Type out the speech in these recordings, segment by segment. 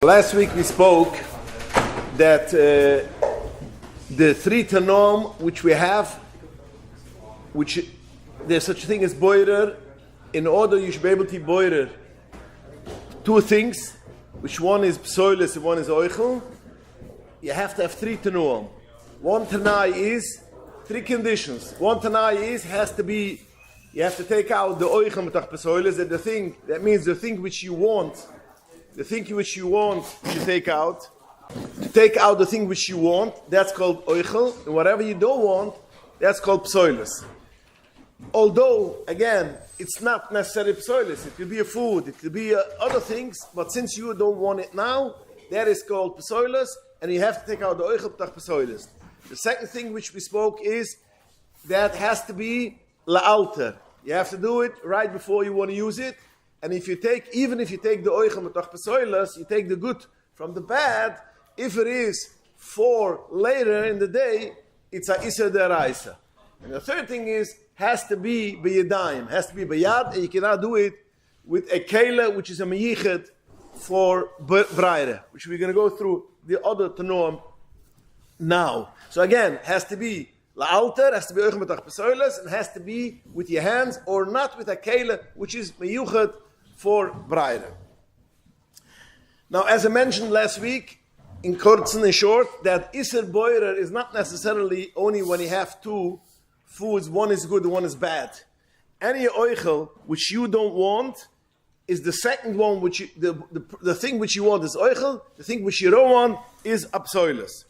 Last week we spoke that the three tanom which we have, which there's such a thing as bורר. In order you should be able to bורר two things, which one is psoilus and one is oichel. You have to have three tanom. One tanai is three conditions. One tanai is has to be, you have to take out the oichel matach psoilus, that means the thing which you want. The thing which you want, you take out. To take out the thing which you want, that's called oichel. And whatever you don't want, that's called psoilus. Although, again, it's not necessarily psoilus. It could be a food, it could be other things, but since you don't want it now, that is called psoilus, and you have to take out the oichel tach psoilus. The second thing which we spoke is that has to be la'alter. You have to do it right before you want to use it. And even if you take the oichel matach psoilus, you take the good from the bad. If it is for later in the day, it's a iser deraisa. And the third thing is has to be b'yadayim, has to be b'yad, and you cannot do it with a kela, which is a meyichet for b'reire, which we're going to go through the other tanom now. So again, has to be la'alter, has to be oichel matach psoilus, and has to be with your hands or not with a kela, which is meyichet for b'reire. Now, as I mentioned last week, in kurzen and short, that iser bורר is not necessarily only when you have two foods, one is good and one is bad. Any oichel which you don't want is the second one, which the thing which you want is oichel, the thing which you don't want is psoilus.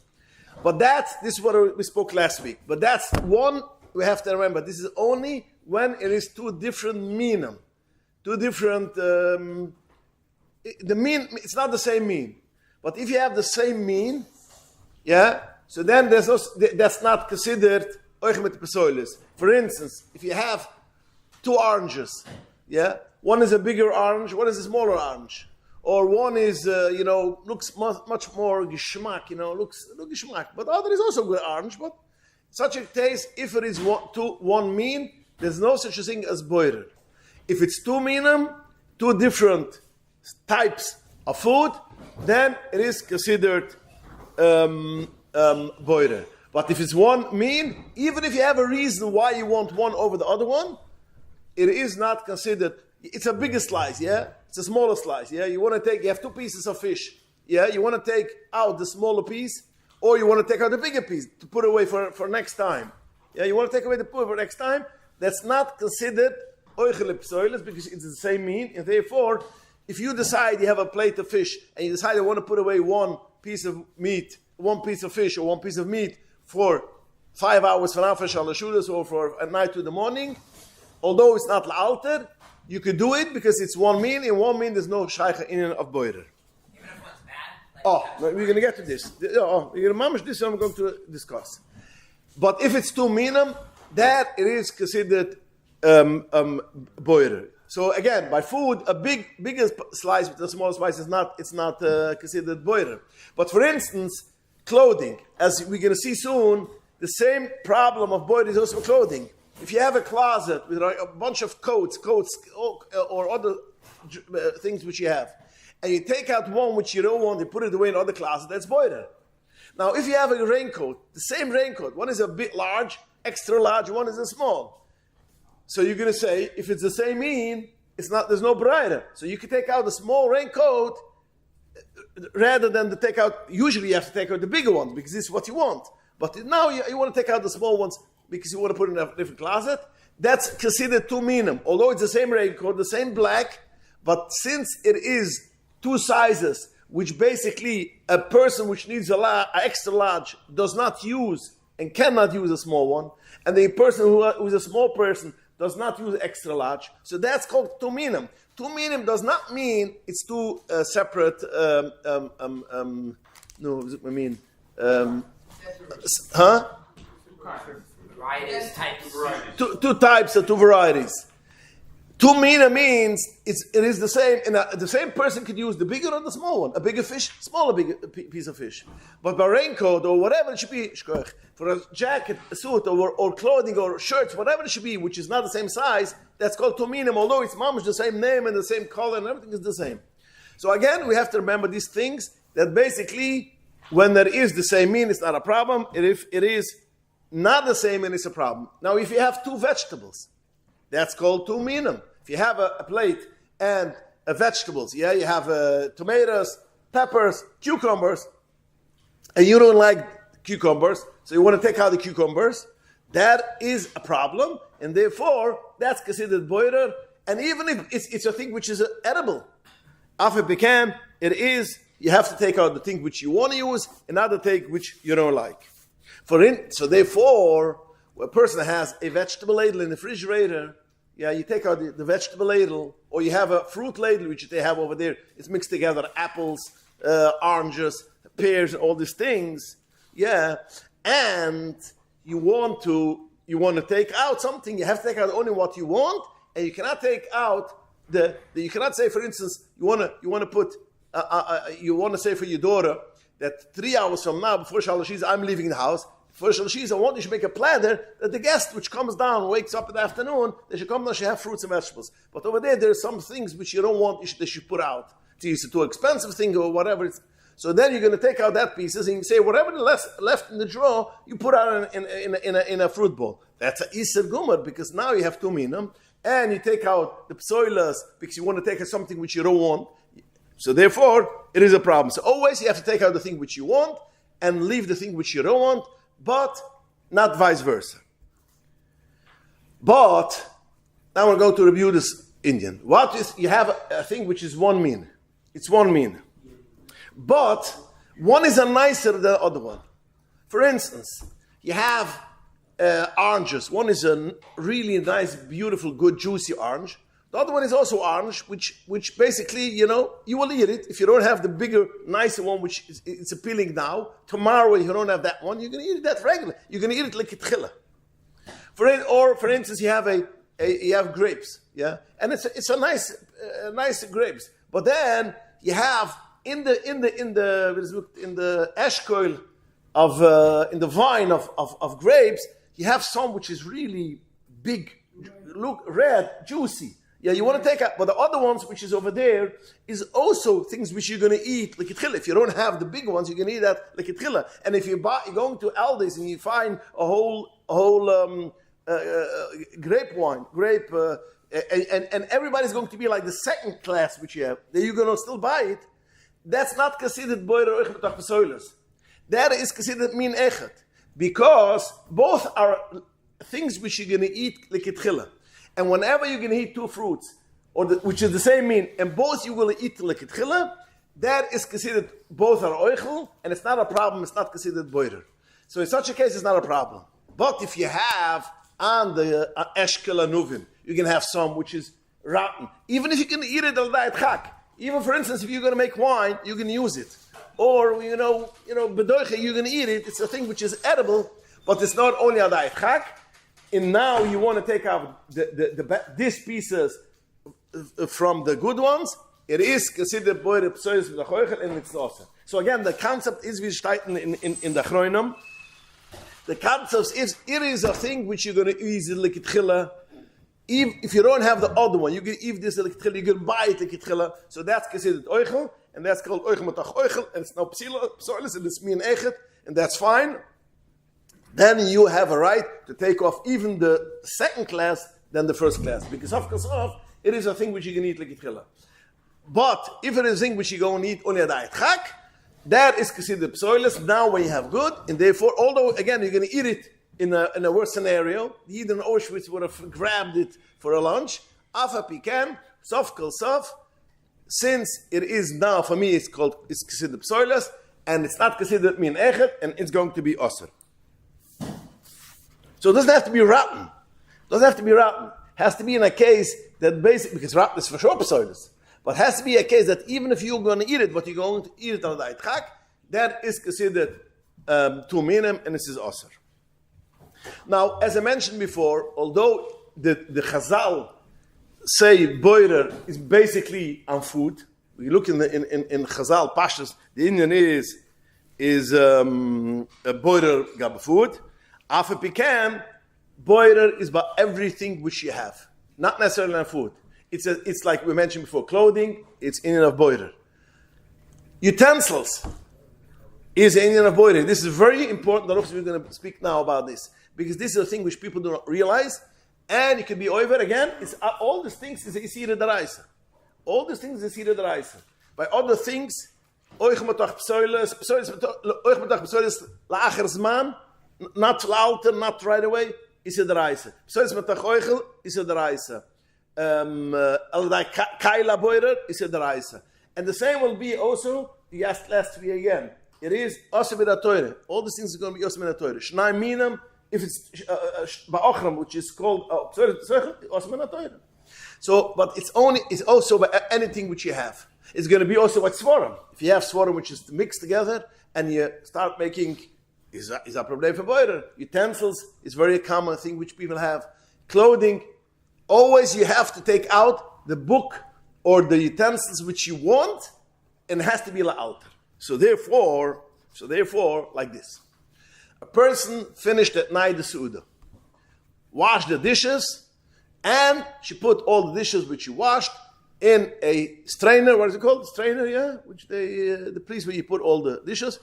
But this is what we spoke last week. But that's one we have to remember. This is only when it is two different minim. Two different, the mean, it's not the same mean. But if you have the same mean, yeah, so then that's not considered oichel mit psoilus. For instance, if you have two oranges, yeah, one is a bigger orange, one is a smaller orange. Or one is, looks much more geschmack, looks geschmack. But the other is also good orange, but such a taste, if it is one mean, there's no such a thing as bórer. If it's two minim, two different types of food, then it is considered bórer. But if it's one mean, even if you have a reason why you want one over the other one, it is not considered. It's a bigger slice, yeah? It's a smaller slice, yeah? You have two pieces of fish, yeah? You want to take out the smaller piece, or you want to take out the bigger piece to put away for next time. Yeah, you want to take away the put for next time, that's not considered oichel psoilus because it's the same mean, and therefore, if you decide you have a plate of fish and you decide you want to put away one piece of meat, one piece of fish or one piece of meat for 5 hours for nafesh al or for at night to the morning, although it's not la'alter, you could do it because it's one mean. In one mean, there's no shaycha in of bórer. Even if one's bad? We're going to get to this. This I'm going to discuss. But if it's two minim, that it is considered bórer. So again, by food, a bigger slice with a smaller slice is not considered bórer. But for instance, clothing, as we're going to see soon, the same problem of bórer is also for clothing. If you have a closet with a bunch of coats or other things which you have, and you take out one which you don't want, you put it away in another closet, that's bórer. Now, if you have a raincoat, the same raincoat, one is a bit large, extra large, one is a small. So you're going to say, if it's the same mean, there's no bórer. So you can take out the small raincoat rather than take out, usually you have to take out the bigger ones because this is what you want. But now you want to take out the small ones because you want to put it in a different closet. That's considered two minim. Although it's the same raincoat, the same black, but since it is two sizes, which basically a person which needs an extra large does not use and cannot use a small one, and the person who is a small person does not use extra large. So that's called two minim. Two minim does not mean it's two separate. Varieties, types. Two types or two varieties. Two minim means it is the same, and the same person could use the bigger or the small one. A bigger fish, smaller bigger piece of fish. But by raincoat or whatever it should be, for a jacket, a suit, or clothing, or shirts, whatever it should be, which is not the same size, that's called two minim, although it's mamish the same name and the same color and everything is the same. So again, we have to remember these things, that basically, when there is the same mean, it's not a problem. If it is not the same mean, it's a problem. Now, if you have two vegetables, that's called two minim. If you have a plate and vegetables, you have tomatoes, peppers, cucumbers, and you don't like cucumbers, so you want to take out the cucumbers, that is a problem, and therefore, that's considered boirer, and even if it's a thing which is edible, after pecan, it is, you have to take out the thing which you want to use, and not the thing which you don't like. So therefore, a person has a vegetable ladle in the refrigerator, you take out the vegetable ladle, or you have a fruit ladle, which they have over there. It's mixed together, apples, oranges, pears, all these things. And you want to take out something. You have to take out only what you want, and you cannot take out you cannot say, for instance, you want to say for your daughter that 3 hours from now, before Shalashis, I'm leaving the house. For Shalashis, I want you to make a platter that the guest which comes down, wakes up in the afternoon, they should come down, should have fruits and vegetables. But over there are some things which you don't want, they should put out. It's a too expensive thing or whatever. So then you're going to take out that pieces and you say, whatever left in the drawer, you put out in a fruit bowl. That's a Iser Gumar, because now you have two minim, and you take out the psoilas because you want to take out something which you don't want. So therefore, it is a problem. So always you have to take out the thing which you want and leave the thing which you don't want, but not vice versa. But now we'll go to review this Indian. What is, you have a thing which is one mean. It's one mean. But one is a nicer than the other one. For instance, you have oranges. One is a really nice, beautiful, good, juicy orange. The other one is also orange, which basically, you will eat it. If you don't have the bigger, nicer one, which it's appealing now, tomorrow you don't have that one, you're going to eat it that regular. You're going to eat it like a tchila. For instance, you have grapes, and it's a nice grapes. But then you have in the eshkoil in the vine of grapes, you have some which is really big, look red, juicy. You want to take out, but the other ones which is over there is also things which you're going to eat like a tchila. If you don't have the big ones, you're going to eat that like a tchila. And if you're going to Aldi's and you find a whole grape, and everybody's going to be like the second class which you have, then you're going to still buy it. That's not considered boirer oich b'tach b'soilas. That is considered min echet, because both are things which you're going to eat like a tchila. And whenever you're going to eat two fruits, which is the same mean, and both you will eat like a tchila, that is considered both are oichel, and it's not a problem, it's not considered boirer. So in such a case, it's not a problem. But if you have on the eshkel anuvim, you can have some which is rotten. Even if you can eat it al da'at chak. Even for instance, if you're going to make wine, you can use it. Or, bedoiche, you're going to eat it. It's a thing which is edible, but it's not only al da'at chak. And now you want to take out these pieces from the good ones. It is considered boirer psoilas with the choichel, and it's awesome. So again, the concept is wie steht in the Chroinum. The concept is, it is a thing which you're going to use like a tchila. If you don't have the other one, you can eat this like a tchila, you can buy it like a tchila. So that's considered oichel, and that's called oichel matach oichel, and it's now psoilas, and it's min echet, and that's fine. Then you have a right to take off even the second class than the first class. Because of course, it is a thing which you can eat like a tchila. But if it is a thing which you go and eat only a da'at chak, that is considered psoilas. Now when you have good, and therefore, although again you're going to eat it in a worse scenario, the Yid in Auschwitz would have grabbed it for a lunch. Afa pikan, sof kol sof. Since it is now, for me, it's considered psoilas, and it's not considered min echet, and it's going to be osir. So it doesn't have to be rotten. It has to be in a case that basically, because rotten is for sure psoilas, but it has to be a case that even if you're going to eat it, but you're going to eat it on the da'at chak, that is considered two minim, and this is osir. Now, as I mentioned before, although the Chazal say boirer is basically on food, we look in Chazal Pashas, the Indian is a boirer gab food. After pecan, boirer is about everything which you have, not necessarily on food. It's like we mentioned before, clothing. It's in and of boirer. utensils is an Indian of boiler. This is very important. We're going to speak now about this because this is a thing which people do not realize, and it can be over again. It's all these things is Isira Daraisa. All these things is Isira Daraisa. By other things, Oich Matach Psoiles, Oich Matach Psoiles La'acher Zman, not louder, not right away, Isira Daraisa. Psoiles Matach Oichel, Isira Daraisa. Kaila Boirer, Isira Daraisa. And the same will be also, you asked last week again. It is Osem Torah. All these things are going to be Osem Torah. Shnai Minam, if it's Ba'ochram, which is called Osem Torah. So, but it's also by anything which you have. It's going to be also like Svarim. If you have Svarim which is mixed together and you start making, is a problem for Boirer. Utensils is very common thing which people have. Clothing, always you have to take out the book or the utensils which you want, and it has to be la'alter. So therefore, like this. A person finished at night the Su'udah, washed the dishes, and she put all the dishes which she washed in a strainer. What is it called? Strainer, yeah? Which the place where you put all the dishes.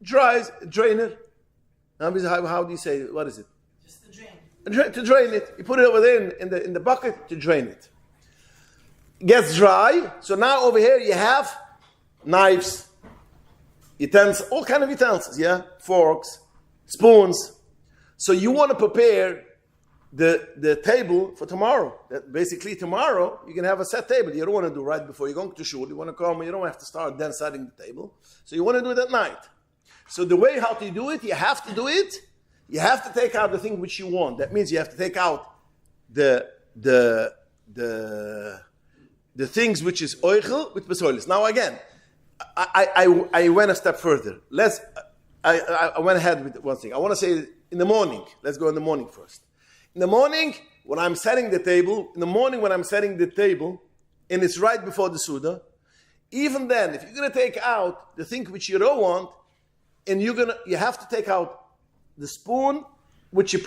Drainer. How do you say it? What is it? Just the drain. To drain it. You put it over there in the bucket to drain it. Gets dry. So now over here you have knives, utensils, all kind of utensils, yeah? Forks, spoons. So you want to prepare the table for tomorrow. That basically tomorrow you can have a set table. You don't want to do right before you're going to shul. You want to come, you don't have to start then setting the table. So you want to do it at night. So the way how to do it, you have to take out the thing which you want. That means you have to take out the things which is oichel with besoilis. Now again, I went a step further. I went ahead with one thing. I want to say in the morning. Let's go in the morning first. In the morning, when I'm setting the table, and it's right before the Suda, even then, if you're going to take out the thing which you don't want, and you have to take out the spoon which you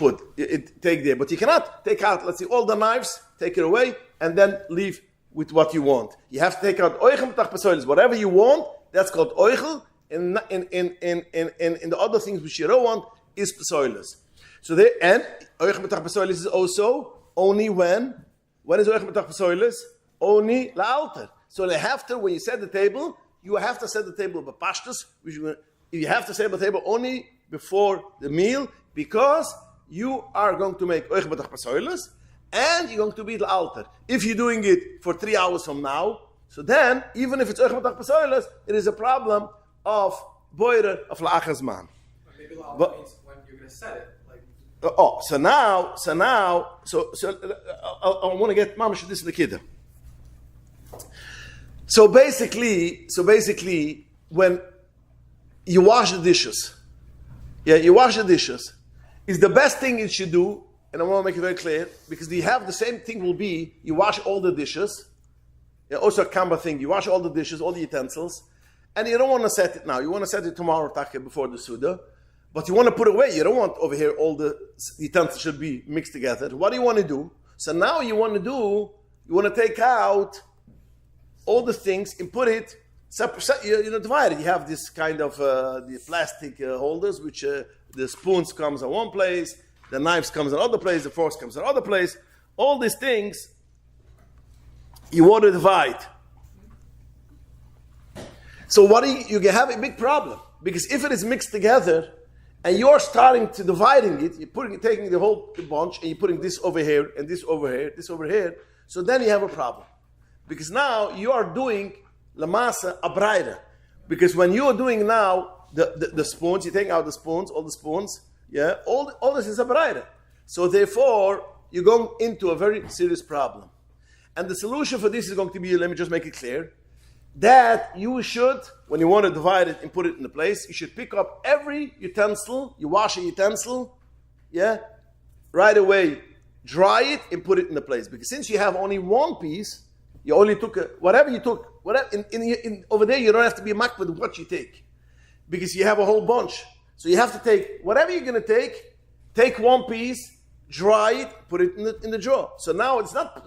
take there. But you cannot take out, let's see, all the knives, take it away, and then leave with what you want. You have to take out oichel mitach pesoilis. Whatever you want, that's called oichel. In the other things which you don't want is pesoilis. So there, and oichel mitach pesoilis is also only when is oichel mitach pesoilis? Only la'alter. So when you set the table, you have to set the table b'pashtus. You have to set the table only before the meal because you are going to make oichel mitach pesoilis. And you're going to be la'alter. If you're doing it for 3 hours from now, so then, even if it's oichel mitach pesoilis, it is a problem of boirer of la'achar zman. Maybe la'alter means when you're going to set it. So I want to get mamash this in the kiddah. So basically, when you wash the dishes, is the best thing you should do. And I want to make it very clear, because you have the same thing will be, you wash all the dishes, also a kamba thing, you wash all the dishes, all the utensils, and you don't want to set it now. You want to set it tomorrow, before the Suda, but you want to put it away. You don't want over here all the utensils should be mixed together. What do you want to do? So now you want to take out all the things and put it, divide it. You have this kind of the plastic holders, which the spoons comes in one place, the knives comes in another place, the forks comes in another place. All these things, you want to divide. So you can have a big problem. Because if it is mixed together, and you're starting to dividing it, taking the whole bunch, and you're putting this over here, and this over here, this over here, so then you have a problem. Because now you are doing lamasa abraida. Because when you are doing now the spoons, you're taking out the spoons, all the spoons, yeah, all this is a b'raira. So therefore, you're going into a very serious problem. And the solution for this is going to be, let me just make it clear, that you should, when you want to divide it and put it in the place, you should pick up every utensil, you wash a utensil, yeah, right away, dry it and put it in the place. Because since you have only one piece, you only took whatever over there, you don't have to be makbid with what you take. Because you have a whole bunch. So you have to take whatever you're going to take one piece, dry it, put it in the drawer. So now it's not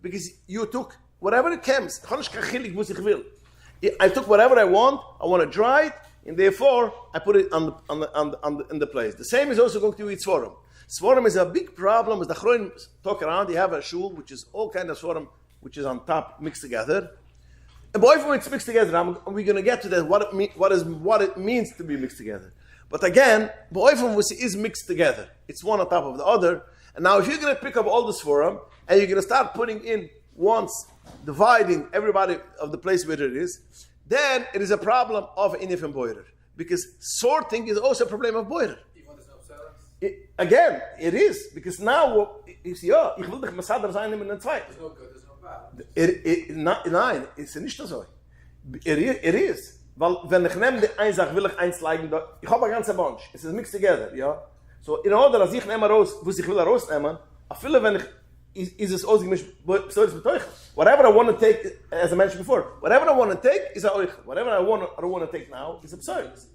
because you took whatever it comes. I took whatever I want to dry it, and therefore I put it in the place. The same is also going to do with Svarim. Svarim is a big problem. As the Chroim talk around, you have a shul, which is all kind of Svarim, which is on top, mixed together. And boy, it's mixed together. We're going to get to that, what it means to be mixed together. But again, boifim is mixed together. It's one on top of the other. And now if you're going to pick up all the Svarim, and you're going to start putting in once, dividing everybody of the place where it is, then it is a problem of inif and boirer. Because sorting is also a problem of boirer. Even when there's no sellers? Again, it is. Because now, you see, ich will dich Masadr sein in den Zweiten. There's no good, there's no bad. Nein, it's nicht so. It is. Weil, wenn ich nehme die Einsach, will ich eins legen, ich habe ein ganzer Bunch. Es ist mixed together, ja. So, in order, als ich nehme raus, wo ich will rausnehmen, a viele, wenn ich, is es ausgemischt, so ist mit euch. Whatever I want to take, as I mentioned before, whatever I want to take is a euch. Whatever I don't want to take now is a psoilus.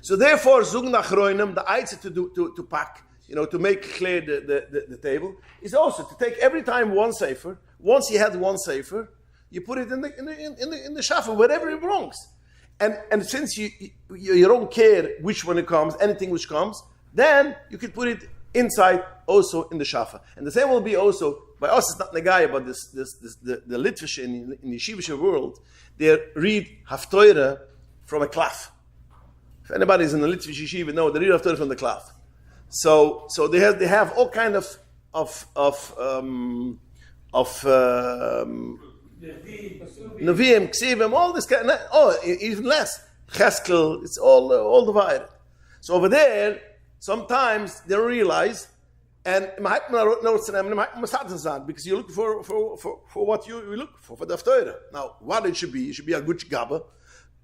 So therefore, zoeken nach Roinem, the Eitze to pack, to make clear the table, is also to take every time one sefer. Once you had one sefer, you put it in the shafa, wherever it belongs. And since you don't care which one it comes, anything which comes, then you could put it inside also in the shafa. And the same will be also, by us it's not negaya, but the Litvish in the Yeshivish world, they read Haftoira from a klaf. If anybody's in the Litvish Yeshiva, no, they read Haftoira from the klaf. So they have all kind of Nevi'im, Ksivim, all this kind even less. Cheskel, it's all divided. So over there, sometimes they don't realize, and because you look for what you look for the Haftorah. Now, what it should be a good Gabba,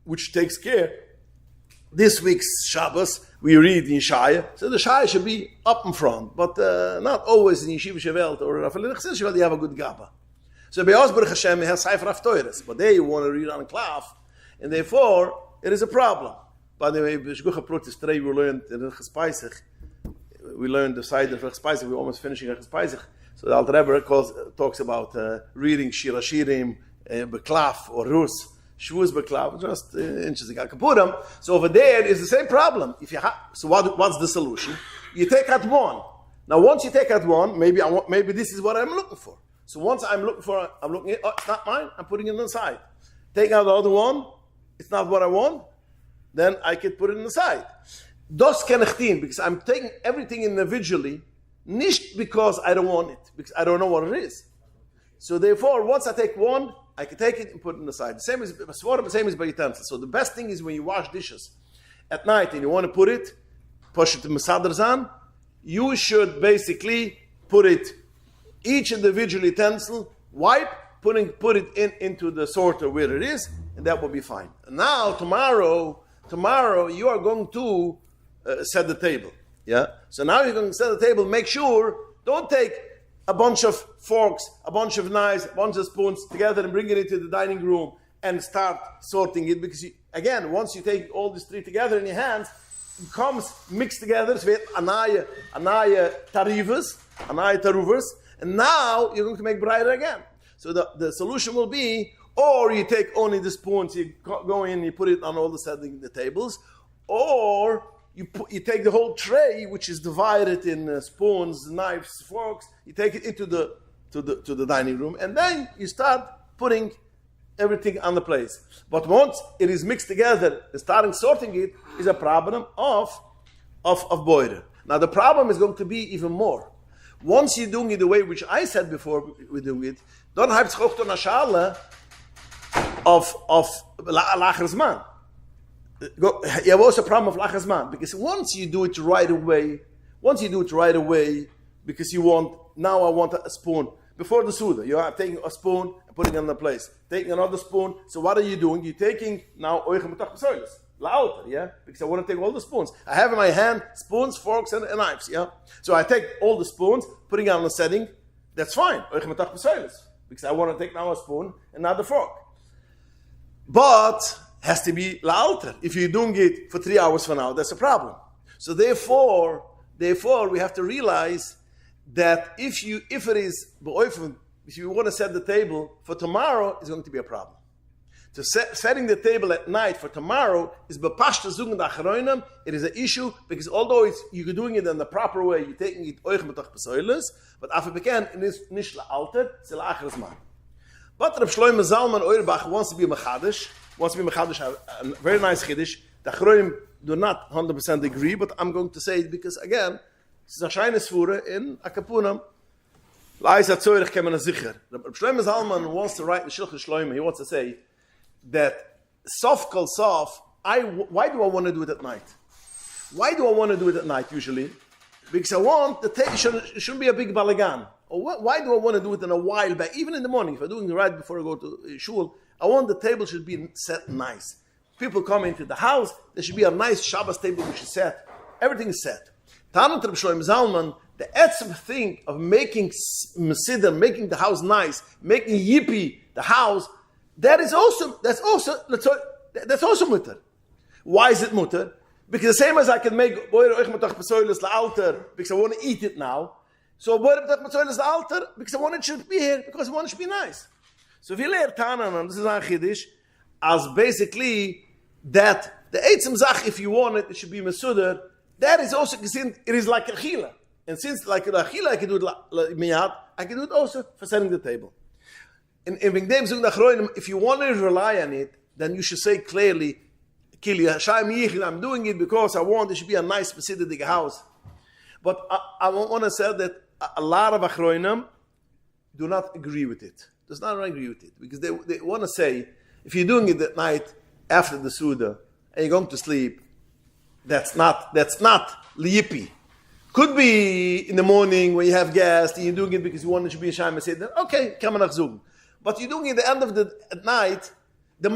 which takes care. This week's Shabbos, we read in Shaya, so the Shaya should be up in front, but not always in Yeshiva Shevelt or Rafalin Chesed, you have a good Gabba. So Be'ez Baruch Hashem has Sefer Haftorahs, but there you want to read on a klaf, and therefore it is a problem. By the way, B'shgucha Protis today we learned in Ches Pesach. We learned the side of Ches Pesach. We're almost finishing Ches Pesach. So the Alter Rebbe talks about reading Shir Hashirim, Beklaf or Rus, Shvuz Beklaf, just interesting. Kapurim. So over there is the same problem. If you so what's the solution? You take out one. Now once you take out one, maybe this is what I'm looking for. So once I'm looking at, it's not mine, I'm putting it on the side. Take out the other one, it's not what I want, then I can put it on the side. Das kann ich tun, because I'm taking everything individually, nicht because I don't want it, because I don't know what it is. So therefore, once I take one, I can take it and put it on the side. The same is by utensils. So the best thing is when you wash dishes at night and you want to put it, push it to Masadr Zan, you should basically put it each individual utensil, wipe, put it into the sorter where it is, and that will be fine. And now, tomorrow you are going to set the table. Yeah? So now you're going to set the table, make sure, don't take a bunch of forks, a bunch of knives, a bunch of spoons together and bring it into the dining room and start sorting it, because once you take all these three together in your hands, it comes mixed together, so anaya tarivas, and now you're going to make brighter again. So the solution will be, or you take only the spoons, you go in, you put it on all the tables, or you take the whole tray, which is divided in spoons, knives, forks, you take it into the dining room, and then you start putting everything on the place. But once it is mixed together, starting sorting it is a problem of boirer. Now the problem is going to be even more. Once you're doing it the way which I said before we're doing it, don't have to go to a shale of lacher zman. You have also a problem of lacher zman, because once you do it right away, because I want a spoon. Before the Suda, you are taking a spoon and putting it in the place. Taking another spoon. So what are you doing? You're taking now louder, yeah? Because I want to take all the spoons. I have in my hand spoons, forks, and knives, yeah? So I take all the spoons, putting it on the setting. That's fine. Because I want to take now a spoon and not the fork. But has to be louder. If you're doing it for 3 hours from now, that's a problem. So therefore, we have to realize that if you want to set the table for tomorrow, it's going to be a problem. to setting the table at night for tomorrow is bepashta zugen dachroinem. It is an issue because although you're doing it in the proper way, you're taking it oich metach besoiles, but after began it is nicht la'alter, it's la'achres man. But Reb Shlomo Zalman Auerbach wants to be mechadish, a very nice chiddush. The achronim do not 100% agree, but I'm going to say it because again, it's a shayne svura in akapunam. La'is ha-tzorich kemen ha-zicher. Reb Shlomo Zalman wants to write in Shilchus Shlomo, he wants to say that sof kol sof, why do I want to do it at night? Why do I want to do it at night usually? Because I want it shouldn't be a big balagan. Or why do I want to do it in a while back? Even in the morning, if I'm doing it right before I go to shul, I want the table should be set nice. People come into the house, there should be a nice Shabbos table which is set. Everything is set. Tanat Reb Shlomo Zalman, the etzem thing of making mesider, making the house nice, making yippee the house, that's also mutter. Why is it mutter? Because the same as I can make borer oich metach besoiles la'alter because I want to eat it now. So borer metach besoiles la'alter because I want it to be here because I want it to be nice. So if you learn Tanan, and this is a chiddush, as basically that the eitzem zach, if you want it, it should be mesuder. That is also it is like a chila, and since like a chila, I can do it miyad. I can do it also for setting the table. If you want to rely on it, then you should say clearly, I'm doing it because I want it should be a nice specific house. But I want to say that a lot of achronim do not agree with it. Does not agree with it. Because they want to say, if you're doing it at night after the Suda and you're going to sleep, that's not liyipi. Could be in the morning when you have guests and you're doing it because you want it to be a Shem Seder. Okay, come on nachzug. But you're doing it at the end of the night, the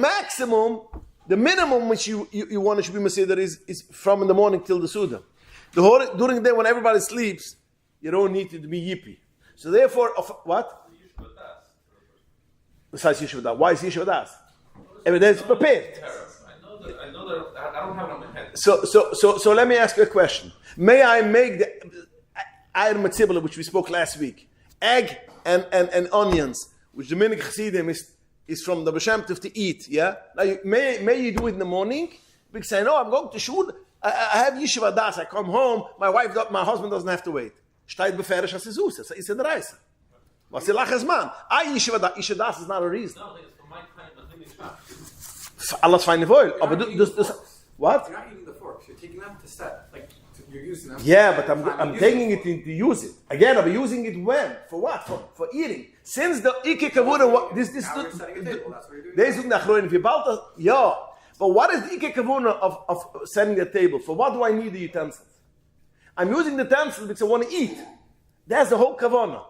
minimum which you want it to be Maseder is from in the morning till the Suda. During the day when everybody sleeps, you don't need it to be yippee. So therefore, what? Besides Yeshiva Das. Why is Yeshiva Das? Evidence prepared. I know that I don't have it on my head. So let me ask you a question. May I make the iron matzibla, which we spoke last week, egg and onions, which the Minig Chassidim is from the B'Shem Tov to eat, yeah? Now, may you do it in the morning? Because I know I'm going to shul, I have Yeshiva Das, I come home, my husband doesn't have to wait. Shtayt beferish as Izus, it's in the reise. Was the lachas man? Yeshiva Das is not a reason. No, it's from my time, I think it's not. Alles feine voil. Aber what? You're not using the forks. You're taking them to set. You're using them. Yeah, but I'm taking it to use it. Again, I'm using it when? For what? For eating. Since the Ike Kavuna, this Now we're setting a table. That's what you're doing. They zoek naar groeien. If you bought that, yeah. But what is the Ike Kavuna of setting the table? For what do I need the utensils? I'm using the utensils because I want to eat. That's the whole Kavuna.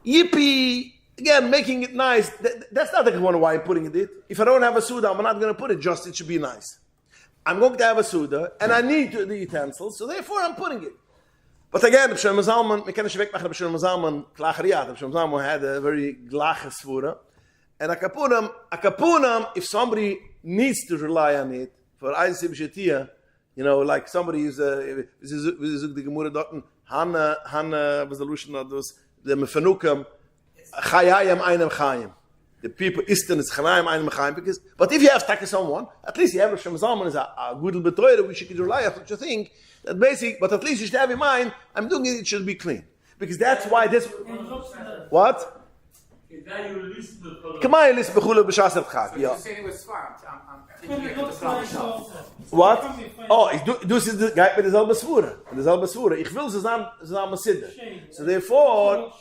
Yippee. Again, making it nice, that's not the Kavana why I'm putting it. If I don't have a Suda, I'm not going to put it just, it should be nice. I'm going to have a Suda, and I need the utensils, so therefore I'm putting it. But again, Reb Shlomo Zalman, we can't wegmachen Reb Shlomo Zalman, klachariat. Reb Shlomo Zalman had a very glache svura. And a kapunam, if somebody needs to rely on it, for Eisib Shetia, like somebody is the Gemura Dotten, Hanna was the Lushan of those, the Mefanukam, Chayayim einem Chayim. The people Eastern is Chayayim einem Chayim but if you have taken someone, at least you have Reb Shlomo Zalman is a good betreuer which you can rely on such a thing. That basic, but at least you should have in mind, I'm doing it should be clean. Because that's why this what? Come on, listen b'chula b'shas el-chag. Yeah. Saying it was fine. I'm thinking it was myself. What? Oh, this is the guy with the Zalba Svura. Ich will zusammen Mesider. So therefore,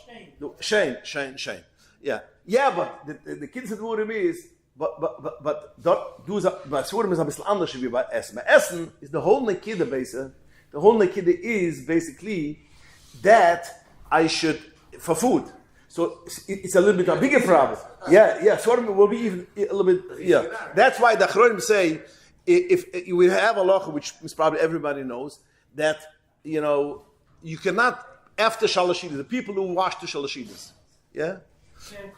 shame. Yeah, but the kids that were me is, but Surim is a bisschen anders wie bei Essen. Bei Essen is the whole Nekida base. The whole Nekida is basically that I should, for food. So it's a little bit a bigger problem. Yeah. Surim will be even a little bit, yeah. That's why the Achronim say, if we have a law, which probably everybody knows, that, you cannot, after Shalashidas, the people who wash the Shalashidas, yeah?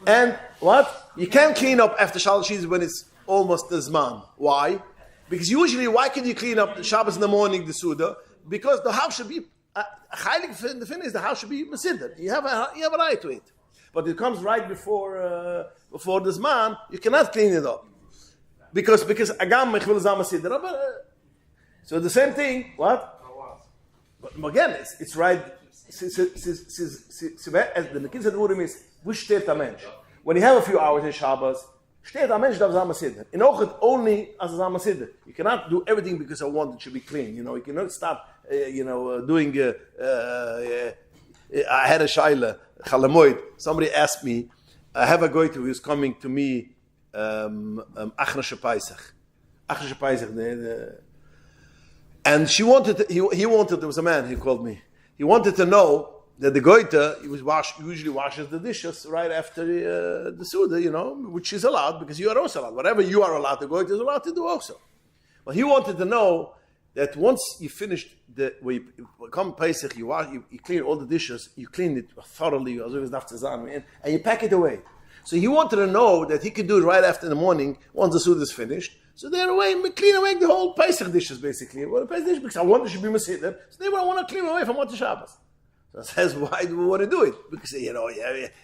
And what? You can't clean up after Shalashidas when it's almost the Zman. Why? Because usually, why can you clean up the Shabbos in the morning, the Suda? Because the house should be, the thing is, the house should be Mesider. You have a right to it. But it comes right before the Zman, you cannot clean it up. Because agam ich will zama sidra. So the same thing. What? But again, it's right. The kids at Urim is which steht a mensch. When you have a few hours in Shabbos, steht a mensch darf zama sidra. In Ochet only as a zama sidra. You cannot do everything because I want it to be clean. You cannot start. Doing. I had a shaila chalamoid. Somebody asked me. I have a goiter who is coming to me. Achna Pesach. And she wanted. He wanted. There was a man. He called me. He wanted to know that the goiter usually washes the dishes right after the Suda. Which is allowed because you are also allowed. Whatever you are allowed, the goiter is allowed to do also. But he wanted to know that once you finished when you come Pesach, you clean all the dishes, you clean it thoroughly, and you pack it away. So he wanted to know that he could do it right after in the morning, once the Suda is finished. So they're away, clean away the whole Pesach dishes, basically. Well, the Pesach dishes, because I want it to be Mesider, so they want to clean away from Motzei Shabbos. So I says, why do we want to do it? Because,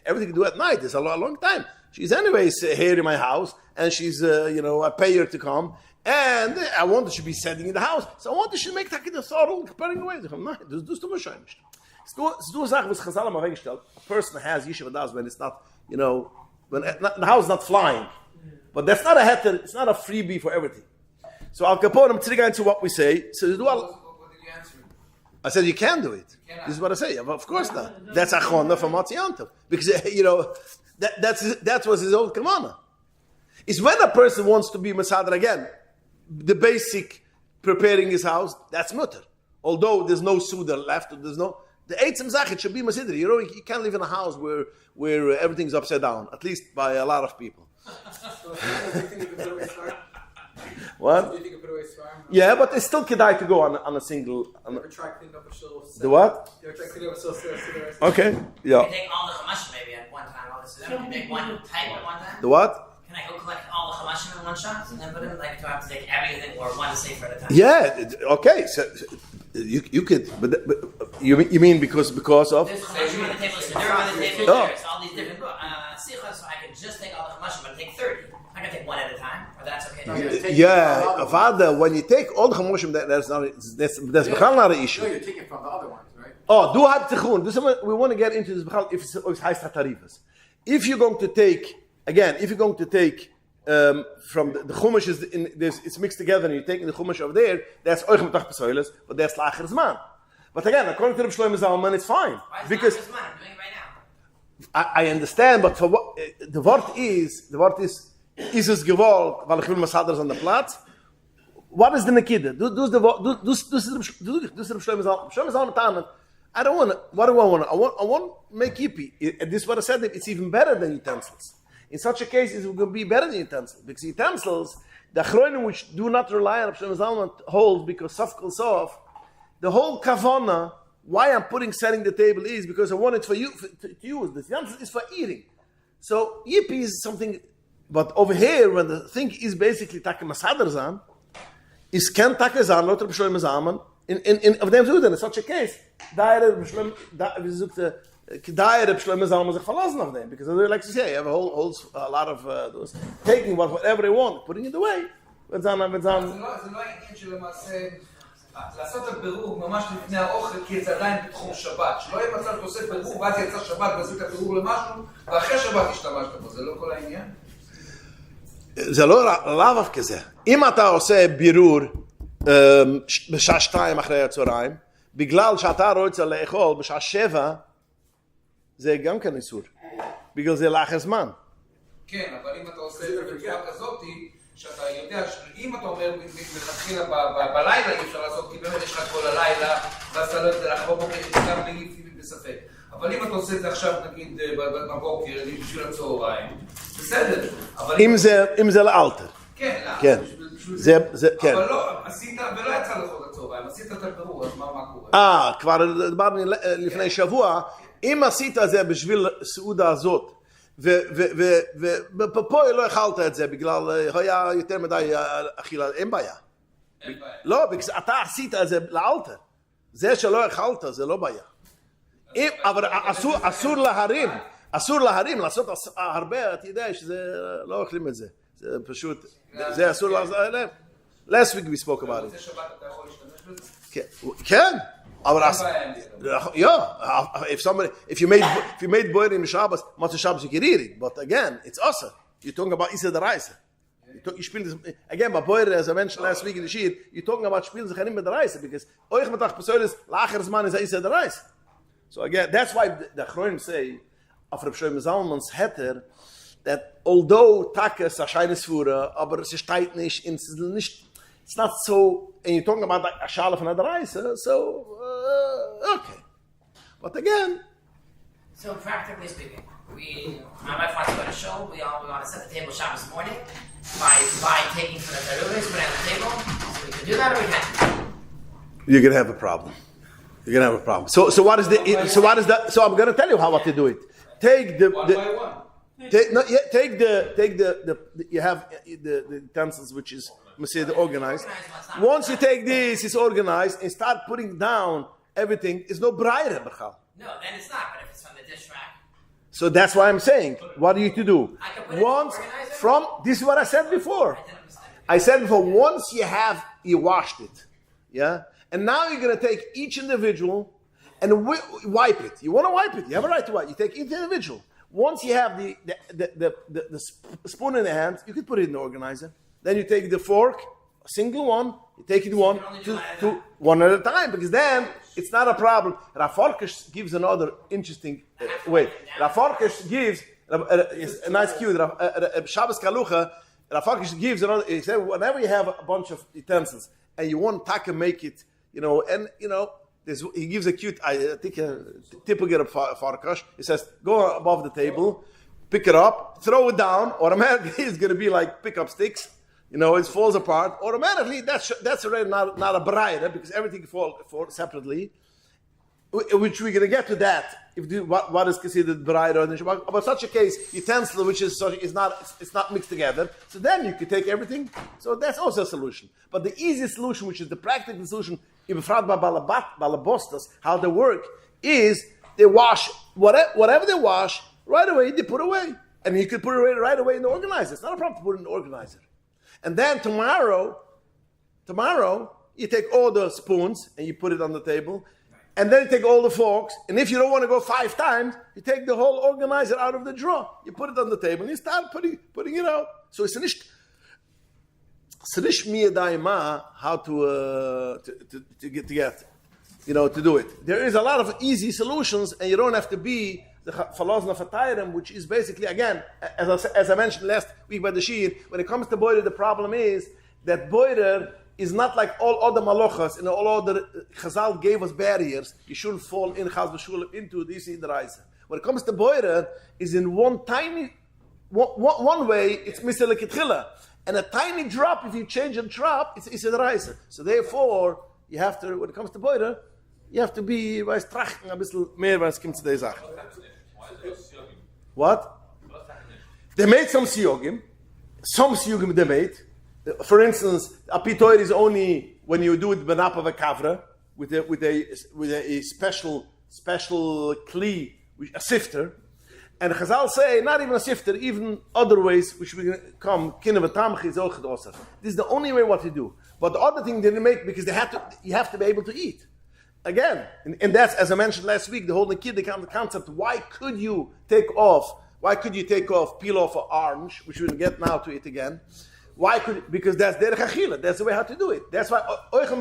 everything you do at night is a long time. She's anyways here in my house, and she's, I pay her to come, and I want her to be sitting in the house. So I want her to make the thorough preparing away. No, das tust du wahrscheinlich. Es du Sachen, was Chazal haben weggestellt. A person has Yeshiva das when it's not, when the house is not flying. But that's not a heter, it's not a freebie for everything. So Al Capone, I'm going to what we say. So what did you answer? I said you can do it. This is what I say. Of course not. That's Achona from Matziantov. Because, that was his old kamana. It's when a person wants to be Masadr again, the basic preparing his house, that's mutter. Although there's no Suda left, there's no... The Eitzim Zachet should be Masidr. You can't live in a house where everything's upside down, at least by a lot of people. What? Yeah, but it's still kedai to go on a single. The what? Okay, yeah. Can I take all the chamashim maybe at one time? Can you make one type at one time? The what? Can I go collect all the chamashim in one shot and then put them? Do I have to take everything or one sefer at a time? Yeah. Okay. So you could, but you mean because of? There's chamashim on the table. There's on the table. There's all these different sichos, so I can just take all the chamashim, but take 30. I can take one at a time, or that's okay. Yeah, Father, when you take all the chamushim, that's not an issue. No, you're taking from the other ones, right? Oh, do have tichun. We want to get into this if it's heist hatarifas. If you're going to take from the chumash it's mixed together, and you're taking the chumash over there, that's oich metach pesoiles, but that's lacher zman. But again, according to the Shlomo Zalman, it's fine because I'm doing it right now. I understand, but for what the word is es gewollt, weil ich will Masaders an der Platz. What is the Nekide? Du ist der Shlomo Zalman. I don't want to, what do I want? I want to make yippee. And this is what I said, it's even better than utensils. In such a case, it's going to be better than utensils. Because utensils, the achronim which do not rely on Shlomo Zalman hold, because sof kol sof, the whole kavana, why I'm setting the table is because I want it for you to use. The utensils is for eating. So yippee is something. But over here, when the thing is basically taka masaderzan, is ken taka zan loter b'shloim zaman in of them zuden. In such a case, daire b'shloim zaman sich verlassen of them because they like to say, you have a lot of those taking whatever they want, putting it away. זה לא העניין שלמעשה לעשות את הבירור ממש לפני האוכל כי זה עדיין בתחום שבת, שלא יהיה מצב שעושה בירור ואז יצא שבת ועשית הבירור למשהו ואחרי שבת השתמשת בו, זה לא כל העניין? זה לא אף כזה. אם אתה עושה בירור בשעה 2 אחרי הצהריים, בגלל שאתה רוצה לאכול בשעה 7, זה גם כן איסור. בגלל זה לאחר זמן. כן, אבל אם אתה עושה את זה בצורה כזאת, שאתה יודע שאם אתה אומר מלכתחילה בלילה אי אפשר לעשות, כי באמת יש לך כל הלילה, ואז אתה לא יודע לך בבוקר, גם בלי בספק. אבל אם אתה עושה את זה עכשיו, נגיד, בבוקר, בשביל הצהריים, בסדר. אם זה לאלתר. כן, כן. כן. אבל לא, עשית, ולא יצא לך עוד הצהריים, עשית את הבירור, אז מה קורה? כבר דיברנו לפני שבוע, אם עשית את זה בשביל סעודה הזאת, ופה לא אכלת את זה, בגלל היה יותר מדי אכילה, אין בעיה. לא, בגלל אתה עשית את זה לאלתר. זה שלא אכלת, זה לא בעיה. אבל אסור להרים, לעשות הרבה, אתה יודע שזה לא אוכלים את זה. פשוט, זה אסור לעזור להם. Last week we spoke about it. שבת אתה יכול להשתמש בזה? כן, אבל if you made boiler in Shabbos, Matzah Shabbos you can eat it, but again, it's also, you're talking about Isa the Reise. You spiel this, again, by boiler, as I mentioned last week in the Shiur, you're talking about spiel sich nicht mit der Reise, because euch matach Pesoilis, lacher Zman is Isa the Reise. So again, that's why the Achronim say, of Reb Shlomo Zalman's heter, that although Taka is a scheines Fura, aber es ist tight nicht, it's not so, and you're talking about a shale from the Reise, so, okay. But again, so practically speaking, my wife wants to go to show. We want to set the table Shabbos morning by taking from the taruvis, put it on the table. So we can do that, or we can't. you're gonna have a problem. You're gonna have a problem. So what is the? So what is that? So I'm gonna tell you how to do it. Take the One by one. Take the you have the utensils which is the organized. Once you take this, it's organized, and start putting down everything. It's no breire b'chal. No, then it's not. But if it's from the dish rack, So that's why I'm saying, what do you to do? I can put it Once in the organizer? from this is what I said before. I didn't understand. I said before, once you washed it, yeah, and now you're gonna take each individual and wipe it. You want to wipe it. You have a right to wipe. You take each individual. Once you have the spoon in the hand, you can put it in the organizer. Then you take the fork, a single one. You take it one at a time, because then it's not a problem. Rav Farkas gives another interesting way. Rav Farkas gives a nice cue. Shabbos Kalucha. Rav Farkas gives another. He said whenever you have a bunch of utensils and you want to make it, he gives a cute. I think a typical Farkas. He says go above the table, pick it up, throw it down. Automatically it's going to be like pick up sticks. It falls apart. Automatically, that's already not a braille, because everything falls separately. Which we're going to get to that. What is considered braille, but such a case, utensil which is not mixed together. So then you could take everything. So that's also a solution. But the easiest solution, which is the practical solution, even by balabostas, how they work, is they wash whatever they wash right away. They put away, and you could put it right away in the organizer. It's not a problem to put it in the organizer. And then tomorrow, you take all the spoons and you put it on the table. And then you take all the forks. And if you don't want to go 5 times, you take the whole organizer out of the drawer. You put it on the table and you start putting it out. So it's nicht mir daima how to get, to do it. There is a lot of easy solutions, and you don't have to be the philosophy of Atayrim, which is basically, again, as I mentioned last week by the Shiur, when it comes to Bורer, the problem is that Bורer is not like all other malachas, and all other Chazal gave us barriers. You shouldn't fall in Chaz v'shul into this in the Reise. When it comes to Bורer, is in one way, it's Mr. Lekitchila. And a tiny drop, if you change a drop, it's in the Reise. So therefore, you have to, when it comes to Bורer, you have to be, trachten a bisschen mehr, when it comes to the Sache. What? They made some siyogim. Some siyogim they made. For instance, a pitoir is only when you do it benap of a kavra with a special kli, a sifter. And Chazal say not even a sifter, even other ways which we come kineva tamchi is auch doser. This is the only way what to do. But the other thing they didn't make, because you have to be able to eat. Again, and that's, as I mentioned last week, the whole the concept, why could you take off, peel off an orange, which we'll get now to it again. Because that's derech achila, that's the way how to do it. That's why, because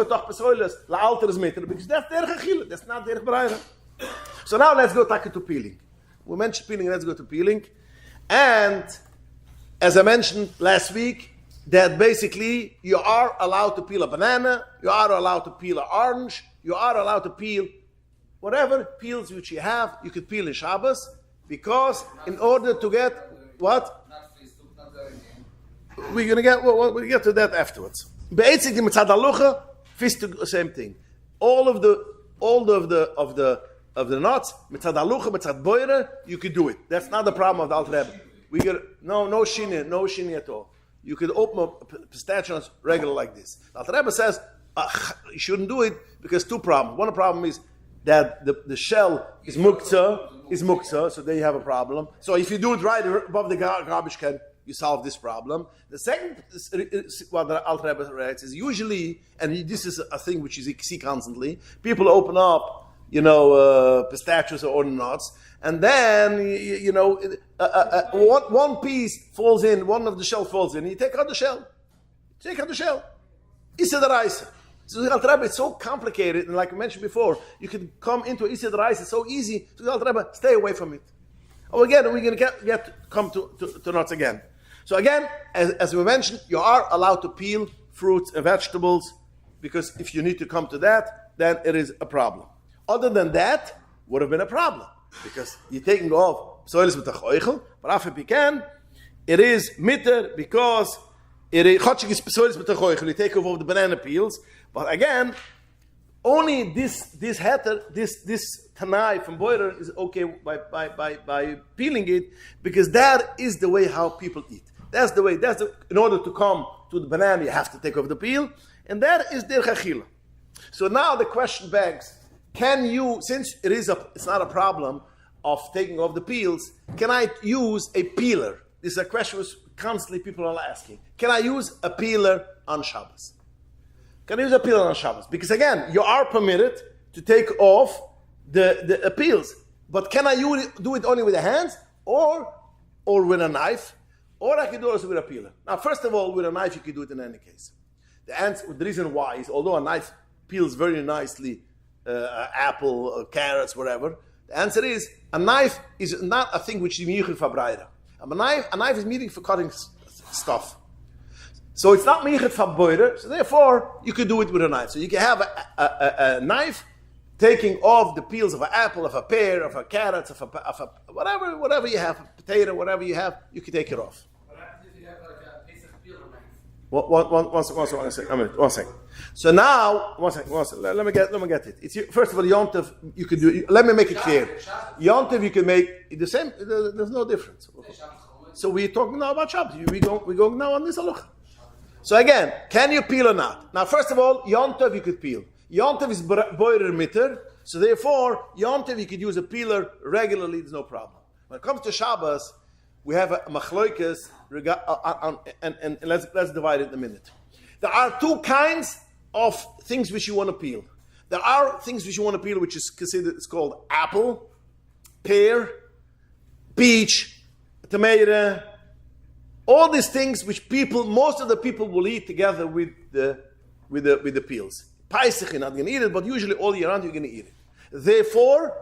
that's derech achila, that's not derech b'rayra. So now let's go to peeling. We mentioned peeling, let's go to peeling. And, as I mentioned last week, that basically you are allowed to peel a banana, you are allowed to peel an orange, you are allowed to peel whatever peels which you have, you could peel in Shabbos, because in order to get what? We're going to get, we'll get to that afterwards. Basically, mitzad halucha, the same thing. All of the nuts, mitzad halucha, mitzad bórer, you could do it. That's not the problem of the Alter Rebbe. We get no shini at all. You could open up pistachios regular like this. The Alter Rebbe says you shouldn't do it because 2 problems. One problem is that the shell is muktzah, so there you have a problem. So if you do it right above the garbage can, you solve this problem. The second, what the Alter Rebbe writes, is usually, and this is a thing which you see constantly, people open up, pistachios or nuts, and then, one piece falls in, one of the shell falls in, you take out the shell. Issa deraisa. So the Alter Rebbe, it's so complicated, and like I mentioned before, you can come into Issa deraisa, it's so easy. So the Alter Rebbe, stay away from it. Oh, again, we're going to come to nuts again. So again, as we mentioned, you are allowed to peel fruits and vegetables, because if you need to come to that, then it is a problem. Other than that, would have been a problem, because you're taking off soils with the choichel, but after you can, it is mitter because it is chotchik is soils with the choichel. You take off the banana peels, but again, only this tanai from Bורer is okay by peeling it, because that is the way how people eat. That's the way. In order to come to the banana, you have to take off the peel, and that is der chachila. So now the question begs: can you, since it's not a problem of taking off the peels, can I use a peeler? This is a question which constantly people are asking. Can I use a peeler on Shabbos? Can I use a peeler on Shabbos? Because again, you are permitted to take off the peels. But can I do it only with the hands or with a knife? Or I can do it also with a peeler. Now, first of all, with a knife, you can do it in any case. The reason why is, although a knife peels very nicely apple, carrots, whatever, the answer is, a knife is not a thing which is miyuchid for breira. A knife is meaning for cutting stuff. So it's not miyuchid for Bórer, so therefore, you could do it with a knife. So you can have a knife taking off the peels of an apple, of a pear, of a carrot, of a whatever you have, a potato, whatever you have, you can take it off. What happens if you have like a piece of peeler knife? One second. So now, one second. Let me get it. It's first of all, Yontif, you can do. Let me make it clear. Yontif, you can make the same. There's no difference. So we're talking now about Shabbos. We're going now on this halacha. So again, can you peel or not? Now, first of all, Yontif you could peel. Yontif is Bórer mitter, so therefore, Yontif you could use a peeler regularly. There's no problem. When it comes to Shabbos, we have a machloikas, and let's divide it in a minute. There are two kinds of things which you want to peel. There are things which you want to peel, which is considered, it's called apple, pear, peach, tomato, all these things which most of the people will eat together with the peels. Paisach, you're not going to eat it, but usually all year round you're going to eat it. Therefore,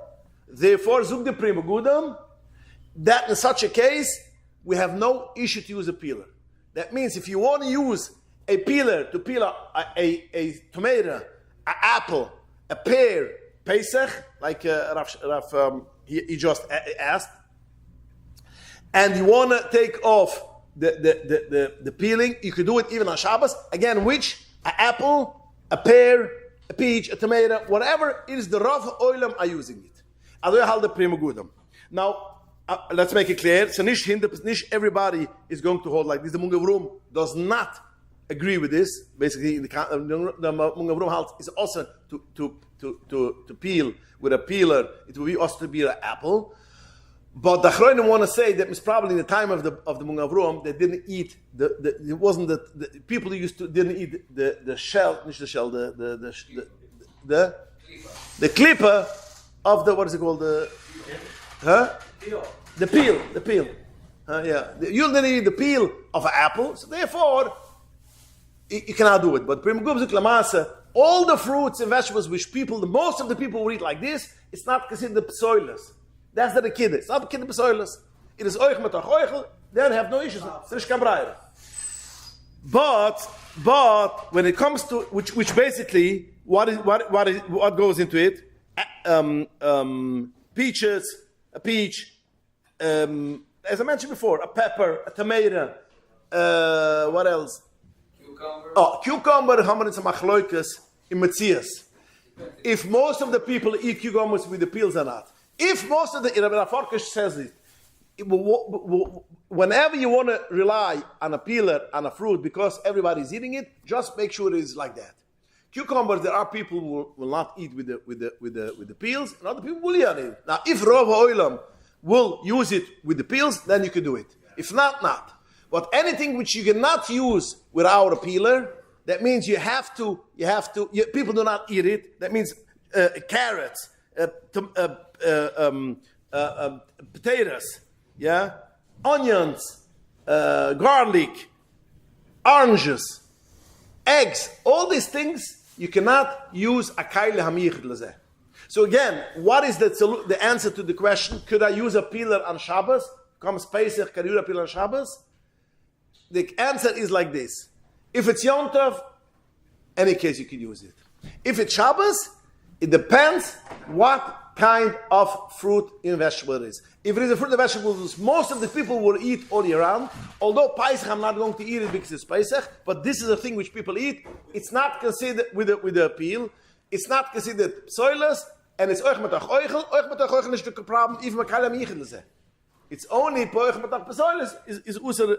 zug de prima gudam, that in such a case, we have no issue to use a peeler. That means if you want to use a peeler to peel a tomato, an apple, a pear, Pesach, like he just asked, and you want to take off the peeling, you could do it even on Shabbos. Again, which? An apple, a pear, a peach, a tomato, whatever it is, the Rav Oilam are using it. Now, let's make it clear. So nicht everybody is going to hold like this. The Mungavrum does not agree with this. Basically, the Mungavrum holds is also to peel with a peeler. It will be also to peel an apple. But the Achronim want to say that it's probably in the time of the Mungavrum they didn't eat it wasn't the people who didn't eat the shell, not the shell, the clipper of the, what is it called, the peel. You didn't eat the peel of an apple, so therefore you cannot do it. But all the fruits and vegetables which most of the people will eat like this, it's not considered psoilus. That's the kid. It's not the kid psoilus. It is oich mit achoichel. Then have no issues. But when it comes to which basically what goes into it, peaches, a peach, as I mentioned before, a pepper, a tomato, what else? Cucumber. Cucumber, hammer is a machloikas in Metzias. If most of the people eat cucumbers with the peels or not. If most of the, Rabbi Farkash says it, whenever you want to rely on a peeler, on a fruit, because everybody's eating it, just make sure it is like that. Cucumbers, there are people who will not eat with the peels, and other people will eat it. Now, if Rav Oilam will use it with the peels, then you can do it. If not. But anything which you cannot use without a peeler, that means people do not eat it. That means carrots, potatoes, onions, garlic, oranges, eggs, all these things you cannot use a kaile hamichid lezeh. So again, what is the answer to the question? Could I use a peeler on Shabbos? Comes Pesach, can I use a peeler on Shabbos? The answer is like this: if it's Yom Tov, any case you can use it. If it's Shabbos, it depends what kind of fruit and vegetable it is. If it is a fruit and vegetables, most of the people will eat all year round. Although Pesach, I'm not going to eat it because it's Pesach, but this is a thing which people eat. It's not considered with the peel. It's not considered psoilus, and it's oich matach oichel. Oich matach oichel is the problem, even makalam yichel. It's only poich matach psoilus is user.